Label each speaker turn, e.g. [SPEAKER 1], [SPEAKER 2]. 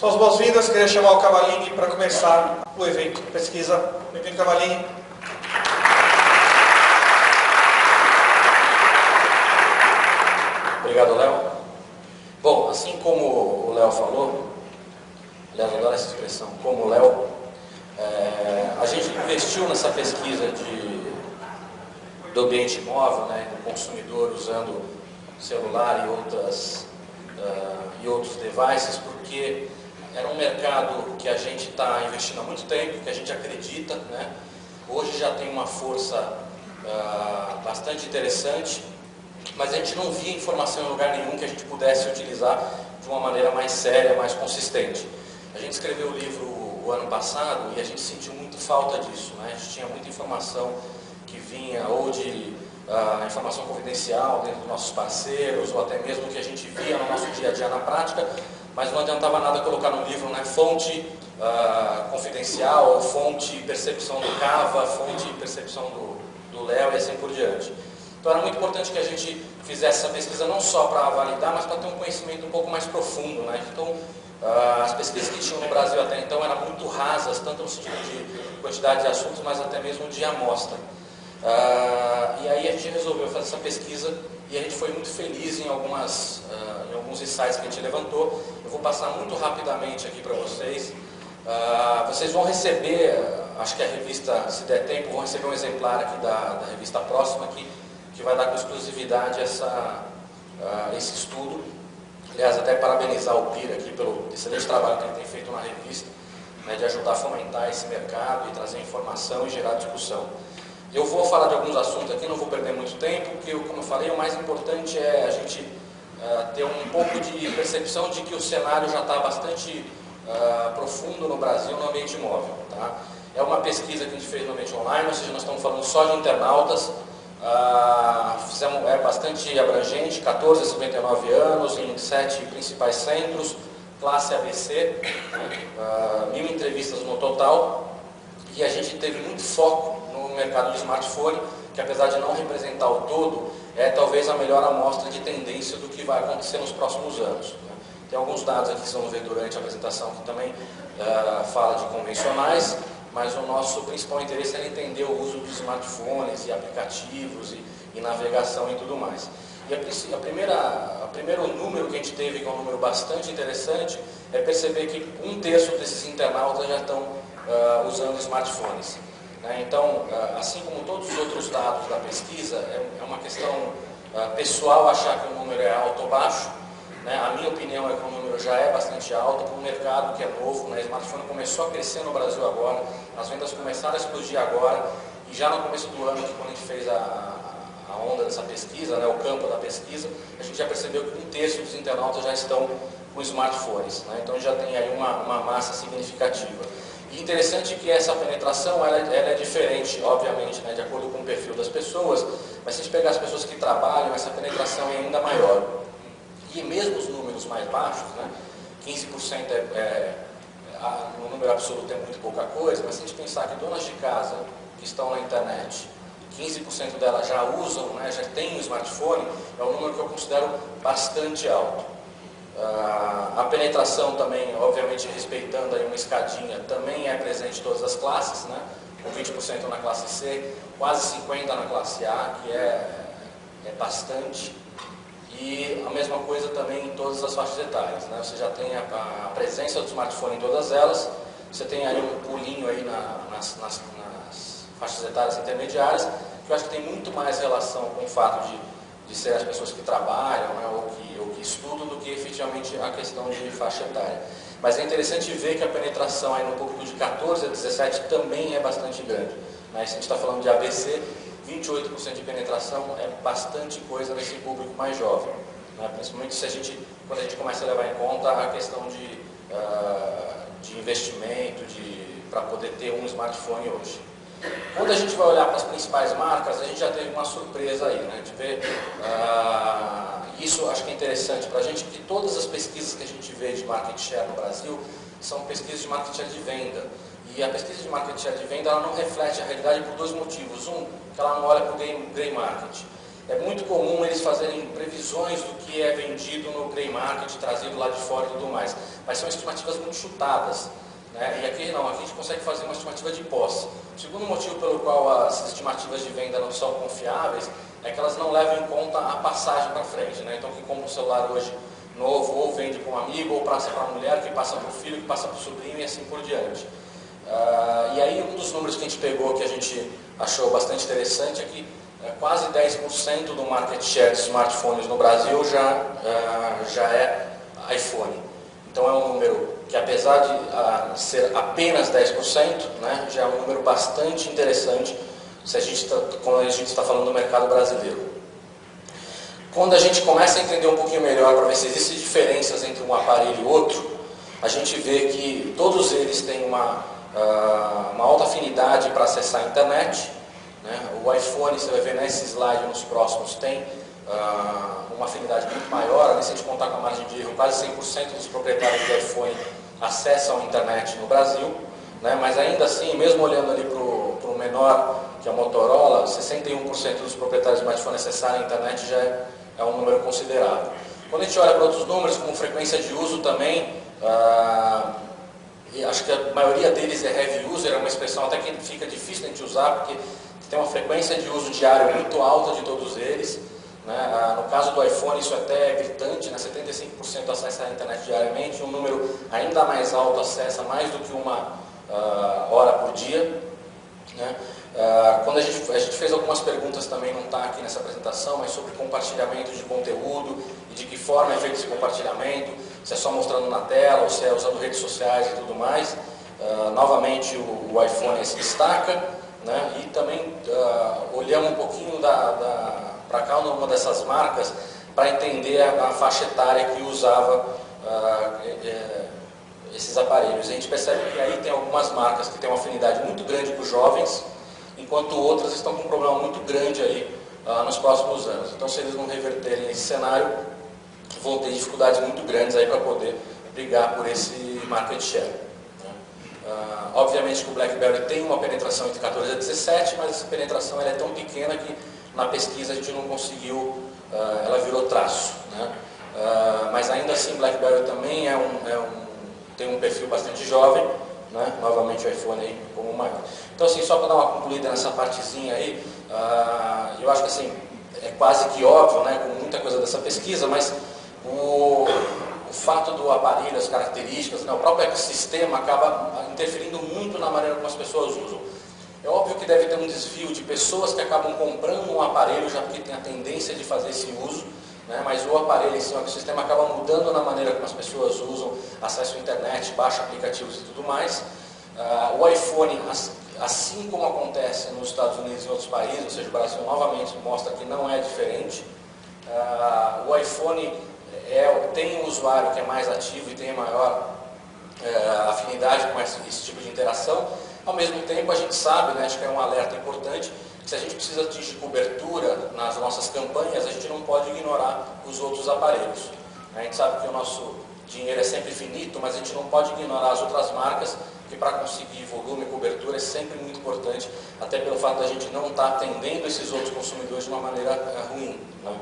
[SPEAKER 1] Suas boas-vindas, queria chamar o Cavalini para começar o evento, pesquisa. Bem-vindo, Cavalini.
[SPEAKER 2] Obrigado, Léo. Bom, assim como o Léo falou, aliás, eu adoro essa expressão, como o Léo, a gente investiu nessa pesquisa do ambiente móvel, né, do consumidor usando celular e outros devices, porque era um mercado que a gente está investindo há muito tempo, que a gente acredita, né? Hoje já tem uma força bastante interessante, mas a gente não via informação em lugar nenhum que a gente pudesse utilizar de uma maneira mais séria, mais consistente. A gente escreveu o livro o ano passado e a gente sentiu muito falta disso, né? A gente tinha muita informação que vinha ou de informação confidencial dentro dos nossos parceiros, ou até mesmo que a gente via no nosso dia a dia na prática, mas não adiantava nada colocar no livro, né, fonte confidencial, fonte percepção do Cava, fonte percepção do Léo e assim por diante. Então era muito importante que a gente fizesse essa pesquisa não só para validar, mas para ter um conhecimento um pouco mais profundo, né? Então as pesquisas que tinham no Brasil até então eram muito rasas, tanto no sentido de quantidade de assuntos, mas até mesmo de amostra. E aí a gente resolveu fazer essa pesquisa e a gente foi muito feliz em alguns insights que a gente levantou. Eu vou passar muito rapidamente aqui para vocês. Vocês vão receber, acho que a revista, se der tempo, vão receber um exemplar aqui da revista próxima aqui, que vai dar com exclusividade esse estudo. Aliás, até parabenizar o Pira aqui pelo excelente trabalho que ele tem feito na revista, né, de ajudar a fomentar esse mercado e trazer informação e gerar discussão. Eu vou falar de alguns assuntos aqui, não vou perder muito tempo, porque, como eu falei, o mais importante é a gente ter um pouco de percepção de que o cenário já está bastante profundo no Brasil no ambiente móvel. Tá? É uma pesquisa que a gente fez no ambiente online, ou seja, nós estamos falando só de internautas. É bastante abrangente, 14 a 59 anos, em 7 principais centros, classe ABC, 1000 entrevistas no total, e a gente teve muito foco no mercado de smartphone, que apesar de não representar o todo, é talvez a melhor amostra de tendência do que vai acontecer nos próximos anos. Né? Tem alguns dados aqui que vocês vão ver durante a apresentação que também fala de convencionais, mas o nosso principal interesse é entender o uso dos smartphones e aplicativos e navegação e tudo mais. E o primeiro número que a gente teve, que é um número bastante interessante, é perceber que 1/3 desses internautas já estão usando smartphones. Né? Então, assim como todos os outros dados da pesquisa, é uma questão pessoal achar que o número é alto ou baixo. Né? A minha opinião é que o número já é bastante alto para um mercado que é novo. Né? O smartphone começou a crescer no Brasil agora, as vendas começaram a explodir agora, e já no começo do ano, quando a gente fez a onda dessa pesquisa, né, o campo da pesquisa, a gente já percebeu que 1/3 dos internautas já estão com smartphones. Né? Então já tem aí uma massa significativa. E interessante que essa penetração ela é diferente, obviamente, né, de acordo com o perfil das pessoas, mas se a gente pegar as pessoas que trabalham, essa penetração é ainda maior. E mesmo os números mais baixos, né, 15% no número absoluto é muito pouca coisa, mas se a gente pensar que donas de casa que estão na internet, 15% delas já usam, né, já têm um smartphone, é um número que eu considero bastante alto. A penetração também, obviamente respeitando aí uma escadinha, também é presente em todas as classes, né, com 20% na classe C, quase 50% na classe A, que é bastante. E a mesma coisa também em todas as faixas etárias, né? Você já tem a presença do smartphone em todas elas, você tem aí um pulinho aí nas faixas etárias intermediárias, que eu acho que tem muito mais relação com o fato de ser as pessoas que trabalham, né, ou que estudam, do que efetivamente a questão de faixa etária. Mas é interessante ver que a penetração aí no público de 14 a 17 também é bastante grande. Né? Se a gente está falando de ABC, 28% de penetração é bastante coisa nesse público mais jovem. Né? Principalmente quando a gente começa a levar em conta a questão de investimento, para poder ter um smartphone hoje. Quando a gente vai olhar para as principais marcas, a gente já teve uma surpresa aí, né? De ver, isso acho que é interessante para a gente, que todas as pesquisas que a gente vê de market share no Brasil são pesquisas de market share de venda. E a pesquisa de market share de venda ela não reflete a realidade por dois motivos. Um, que ela não olha para o grey market. é muito comum eles fazerem previsões do que é vendido no grey market, trazido lá de fora e tudo mais, mas são estimativas muito chutadas, né? E aqui não, aqui a gente consegue fazer uma estimativa de posse. O segundo motivo pelo qual as estimativas de venda não são confiáveis é que elas não levam em conta a passagem para frente, né? Então quem compra um celular hoje novo, ou vende para um amigo, ou passa para a mulher, que passa para o filho, que passa para o sobrinho e assim por diante. E aí um dos números que a gente pegou, que a gente achou bastante interessante, é que quase 10% do market share de smartphones no Brasil já é iPhone. Então é um número que, apesar de ser apenas 10%, né, já é um número bastante interessante quando a gente está falando do mercado brasileiro. Quando a gente começa a entender um pouquinho melhor para ver se existem diferenças entre um aparelho e outro, a gente vê que todos eles têm uma alta afinidade para acessar a internet, né? O iPhone, você vai ver nesse slide, nos próximos, tem uma afinidade muito maior. Se a gente contar com a margem de erro, quase 100% dos proprietários de iPhone acessam a internet no Brasil, né? Mas ainda assim, mesmo olhando ali para o menor, que é a Motorola, 61% dos proprietários de smartphone acessarem a internet já é um número considerável. Quando a gente olha para outros números, como frequência de uso também, e acho que a maioria deles é heavy user, é uma expressão até que fica difícil de a gente usar, porque tem uma frequência de uso diário muito alta de todos eles, né? No caso do iPhone isso até é gritante, né? 75% acessa a internet diariamente, um número ainda mais alto acessa mais do que uma hora por dia, né? Quando a gente fez algumas perguntas também, não está aqui nessa apresentação, mas sobre compartilhamento de conteúdo e de que forma é feito esse compartilhamento, se é só mostrando na tela ou se é usando redes sociais e tudo mais. Novamente o iPhone se destaca, né? E também olhamos um pouquinho para cada uma dessas marcas para entender a faixa etária que usava esses aparelhos. A gente percebe que aí tem algumas marcas que têm uma afinidade muito grande com os jovens, enquanto outras estão com um problema muito grande aí nos próximos anos. Então, se eles não reverterem esse cenário, vão ter dificuldades muito grandes aí para poder brigar por esse market share, né? Obviamente que o BlackBerry tem uma penetração entre 14 e 17, mas essa penetração ela é tão pequena que na pesquisa a gente não conseguiu, ela virou traço, né? Mas ainda assim, BlackBerry também tem um perfil bastante jovem, né? Novamente o iPhone aí como maior. Então, assim, só para dar uma concluída nessa partezinha aí, eu acho que assim, é quase que óbvio, né, com muita coisa dessa pesquisa, mas o fato do aparelho, as características, né, o próprio ecossistema acaba interferindo muito na maneira como as pessoas usam. É óbvio que deve ter um desvio de pessoas que acabam comprando um aparelho já porque tem a tendência de fazer esse uso, né, mas o aparelho em si, o ecossistema acaba mudando na maneira como as pessoas usam, acesso à internet, baixa aplicativos e tudo mais. O iPhone, assim como acontece nos Estados Unidos e em outros países, ou seja, o Brasil novamente mostra que não é diferente. O iPhone tem um usuário que é mais ativo e tem maior afinidade com esse tipo de interação. Ao mesmo tempo, a gente sabe, né, acho que é um alerta importante, que se a gente precisa atingir cobertura nas nossas campanhas, a gente não pode ignorar os outros aparelhos. A gente sabe que o nosso dinheiro é sempre finito, mas a gente não pode ignorar as outras marcas, que para conseguir volume e cobertura é sempre muito importante, até pelo fato da gente não estar atendendo esses outros consumidores de uma maneira ruim, né?